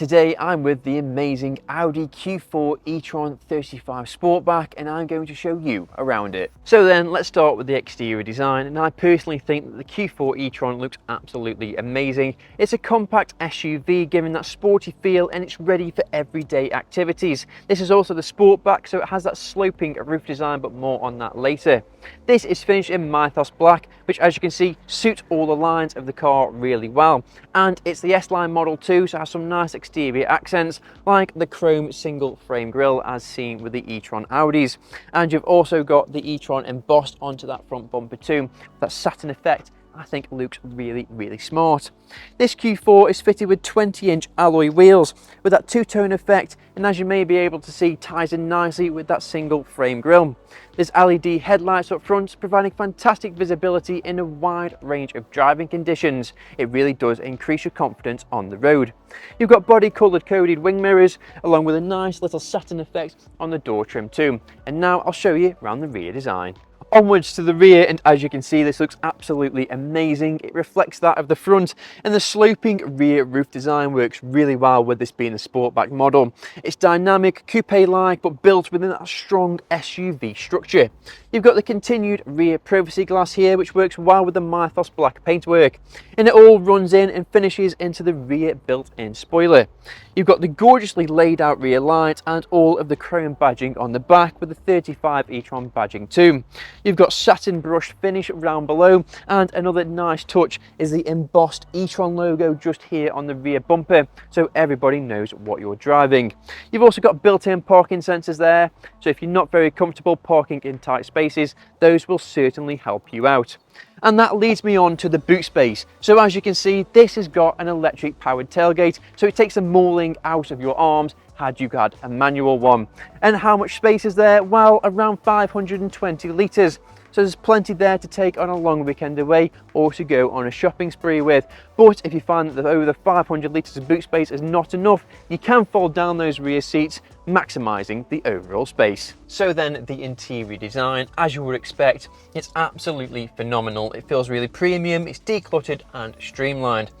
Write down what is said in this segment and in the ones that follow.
Today I'm with the amazing Audi Q4 E-Tron 35 Sportback and I'm going to show you around it. So then let's start with the exterior design, and I personally think that the Q4 E-Tron looks absolutely amazing. It's a compact SUV giving that sporty feel and it's ready for everyday activities. This is also the Sportback, so it has that sloping roof design, but more on that later. This is finished in Mythos Black, which as you can see suits all the lines of the car really well. And it's the S-Line model too, so it has some nice exterior accents like the chrome single frame grille as seen with the e-tron Audis. And you've also got the e-tron embossed onto that front bumper too. That satin effect I think looks really smart. This Q4 is fitted with 20-inch alloy wheels with that two-tone effect, and as you may be able to see, ties in nicely with that single frame grille. There's LED headlights up front, providing fantastic visibility in a wide range of driving conditions. It really does increase your confidence on the road. You've got body coloured coded wing mirrors, along with a nice little satin effect on the door trim too. And now I'll show you around the rear design. Onwards to the rear, and as you can see, this looks absolutely amazing. It reflects that of the front, and the sloping rear roof design works really well with this being a Sportback model. It's dynamic, coupe-like, but built within that strong SUV structure. You've got the continued rear privacy glass here, which works well with the Mythos Black paintwork, and it all runs in and finishes into the rear built-in spoiler. You've got the gorgeously laid out rear light and all of the chrome badging on the back with the 35 e-tron badging too. You've got satin brushed finish around below, and another nice touch is the embossed e-tron logo just here on the rear bumper, so everybody knows what you're driving. You've also got built-in parking sensors there, so if you're not very comfortable parking in tight spaces, those will certainly help you out. And that leads me on to the boot space. So as you can see, this has got an electric powered tailgate, so it takes the mauling out of your arms had you had a manual one. And how much space is there? Well, around 520 litres. So there's plenty there to take on a long weekend away or to go on a shopping spree with. But if you find that over the 500 litres of boot space is not enough, you can fold down those rear seats, maximising the overall space. So then the interior design, as you would expect, it's absolutely phenomenal. It feels really premium, it's decluttered and streamlined.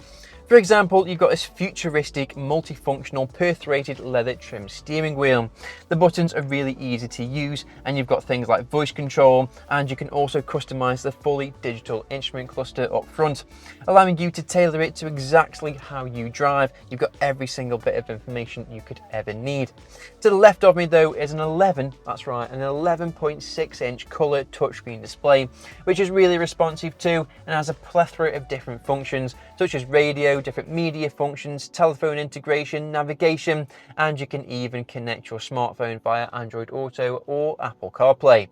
For example, you've got this futuristic multifunctional perforated leather trim steering wheel. The buttons are really easy to use, and you've got things like voice control, and you can also customize the fully digital instrument cluster up front, allowing you to tailor it to exactly how you drive. You've got every single bit of information you could ever need. To the left of me though is an 11.6-inch color touchscreen display, which is really responsive too and has a plethora of different functions such as radio, different media functions, telephone integration, navigation, and you can even connect your smartphone via Android Auto or Apple CarPlay.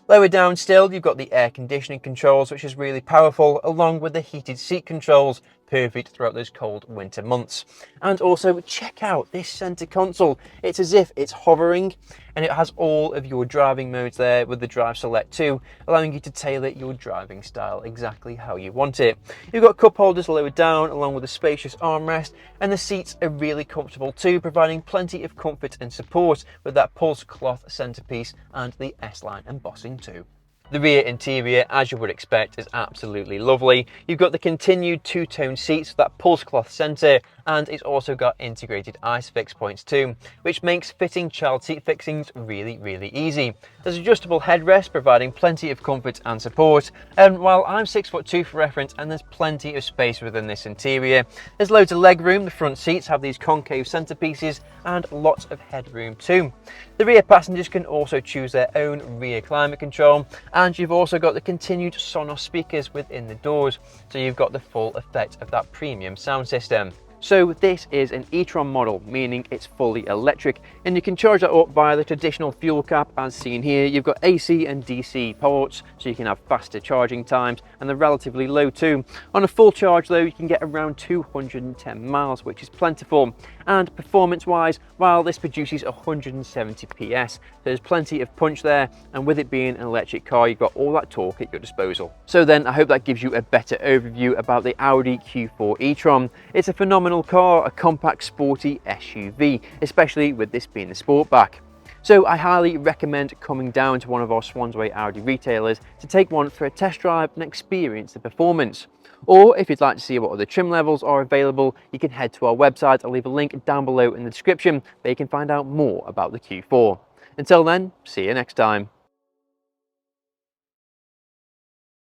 Lower down still, you've got the air conditioning controls, which is really powerful, along with the heated seat controls, perfect throughout those cold winter months. And also check out this center console. It's as if it's hovering, and it has all of your driving modes there with the drive select too, allowing you to tailor your driving style exactly how you want it. You've got cup holders lower down, along with a spacious armrest, and the seats are really comfortable too, providing plenty of comfort and support with that pulse cloth centerpiece and the S-Line embossing too. The rear interior, as you would expect, is absolutely lovely. You've got the continued two-tone seats, that pulse cloth centre, and it's also got integrated ISOFIX points too, which makes fitting child seat fixings really easy. There's adjustable headrest, providing plenty of comfort and support, and while I'm 6'2" for reference, and there's plenty of space within this interior, there's loads of leg room. The front seats have these concave centerpieces and lots of headroom too. The rear passengers can also choose their own rear climate control, and you've also got the continued Sonos speakers within the doors, so you've got the full effect of that premium sound system. So this is an e-tron model, meaning it's fully electric, and you can charge that up via the traditional fuel cap as seen here. You've got AC and DC ports, so you can have faster charging times, and they're relatively low too. On a full charge though, you can get around 210 miles, which is plentiful. And performance wise, well, this produces 170 PS, so there's plenty of punch there, and with it being an electric car, you've got all that torque at your disposal. So then I hope that gives you a better overview about the Audi Q4 e-tron. It's a phenomenal car, a compact sporty SUV, especially with this being the Sportback. So I highly recommend coming down to one of our Swansway Audi retailers to take one for a test drive and experience the performance. Or if you'd like to see what other trim levels are available, you can head to our website. I'll leave a link down below in the description where you can find out more about the Q4. Until then, see you next time.